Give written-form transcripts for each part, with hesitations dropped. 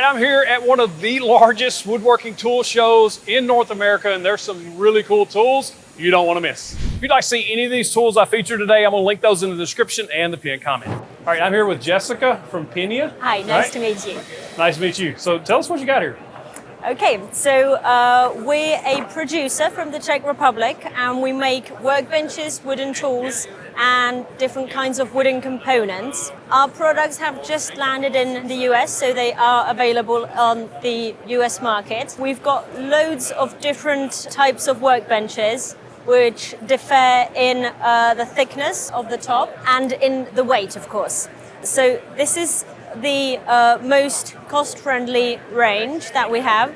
right, I'm here at one of the largest woodworking tool shows in North America, and there's some really cool tools you don't want to miss. If you'd like to see any of these tools I featured today, I'm going to link those in the description and the pinned comment. All right, I'm here with Jessica from Pinie. Hi, nice to meet you. Nice to meet you. So tell us what you got here. Okay, so we're a producer from the Czech Republic, and we make workbenches, wooden tools, and different kinds of wooden components. Our products have just landed in the US, so they are available on the US market. We've got loads of different types of workbenches, which differ in the thickness of the top and in the weight, of course. So this is the most cost-friendly range that we have.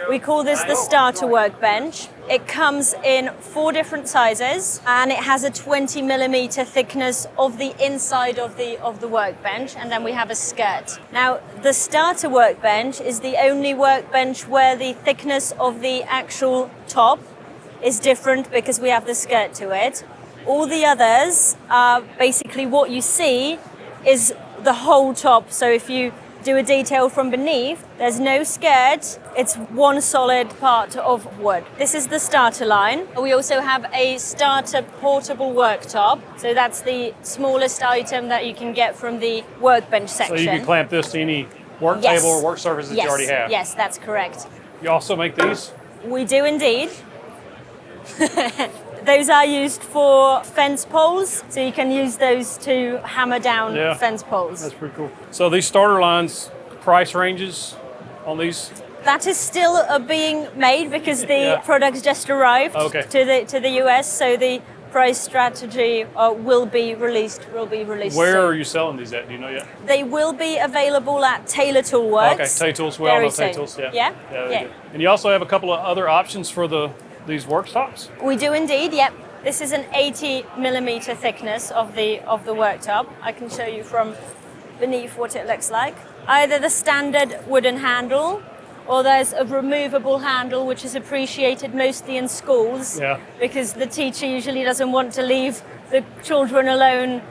We call this the starter workbench. It comes in 4 different sizes, and it has a 20 millimeter thickness of the inside of the workbench, and then we have a skirt. Now, the starter workbench is the only workbench where the thickness of the actual top is different because we have the skirt to it. All the others are basically what you see is the whole top. So if you do a detail from beneath, there's no skirt, it's one solid part of wood. This is the starter line. We also have a starter portable worktop. So that's the smallest item that you can get from the workbench section. So you can clamp this to any work table or work surface that you already have. Yes, that's correct. You also make these? We do indeed. Those are used for fence poles, so you can use those to hammer down fence poles. That's pretty cool. So these starter lines, price ranges on these? That is still being made because the products just arrived to the US, so the price strategy will be released. Where soon. are you selling these at? Do you know yet? They will be available at Taylor Tool Works. Okay, Taylor Tools. We all know Taylor Tools. Yeah. And you also have a couple of other options for these worktops? We do indeed, yep. This is an 80 millimeter thickness of the worktop. I can show you from beneath what it looks like. Either the standard wooden handle, or there's a removable handle, which is appreciated mostly in schools, because the teacher usually doesn't want to leave the children alone,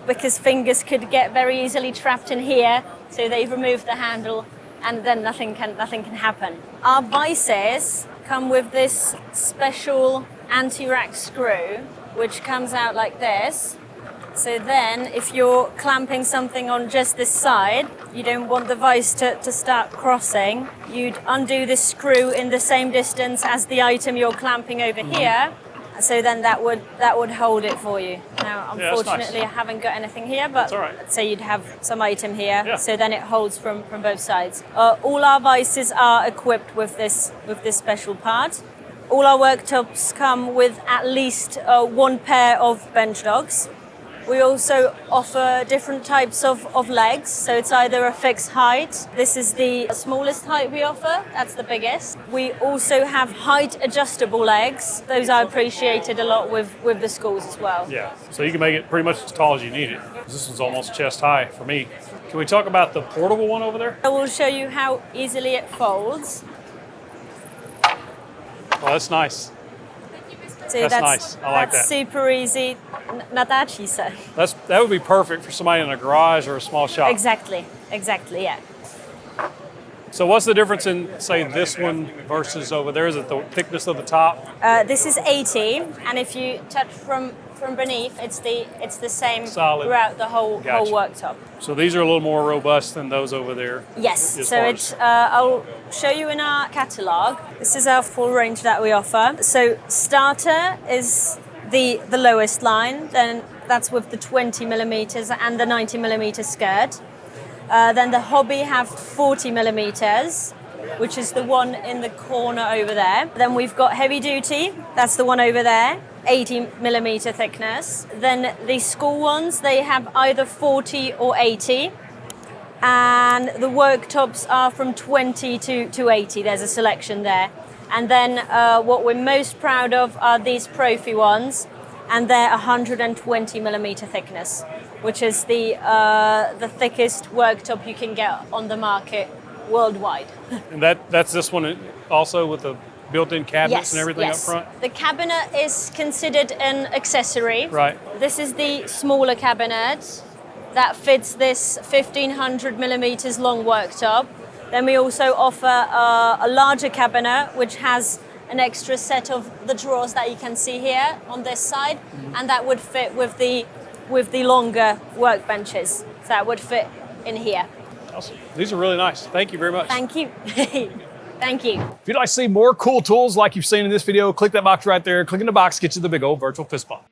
because fingers could get very easily trapped in here, so they remove the handle and then nothing can happen. Our vices come with this special anti-rack screw, which comes out like this. So then if you're clamping something on just this side, you don't want the vise to start crossing, you'd undo the screw in the same distance as the item you're clamping over here. So then that would hold it for you. Now, unfortunately, I haven't got anything here, but let's say you'd have some item here, so then it holds from both sides. All our vices are equipped with this special part. All our worktops come with at least 1 pair of bench dogs. We also offer different types of legs, so it's either a fixed height. This is the smallest height we offer, that's the biggest. We also have height adjustable legs. Those are appreciated a lot with the schools as well. Yeah, so you can make it pretty much as tall as you need it. This one's almost chest high for me. Can we talk about the portable one over there? I will show you how easily it folds. Oh, that's nice. So that's nice. I like that. That's super easy. Natáčí se. That would be perfect for somebody in a garage or a small shop. Exactly, yeah. So what's the difference in, say, this one versus over there? Is it the thickness of the top? This is 80, and if you touch from beneath, it's the same solid throughout the whole worktop. So these are a little more robust than those over there. Yes. So it's I'll show you in our catalogue. This is our full range that we offer. So starter is the lowest line. Then that's with the 20 millimeters and the 90 millimeter skirt. Then the hobby have 40 millimeters, which is the one in the corner over there. Then we've got heavy duty. That's the one over there. 80 millimeter thickness. Then the school ones, they have either 40 or 80. And the worktops are from 20 to 80. There's a selection there. And then what we're most proud of are these Profi ones, and they're 120 millimeter thickness, which is the thickest worktop you can get on the market worldwide. And that's this one also with the built-in cabinets and everything up front? The cabinet is considered an accessory. Right. This is the smaller cabinet that fits this 1500 millimeters long worktop. Then we also offer a larger cabinet, which has an extra set of the drawers that you can see here on this side, and that would fit with the longer workbenches. So that would fit in here. Awesome. These are really nice. Thank you very much. Thank you. Thank you. If you'd like to see more cool tools like you've seen in this video, click that box right there. Click in the box, get you the big old virtual fist bump.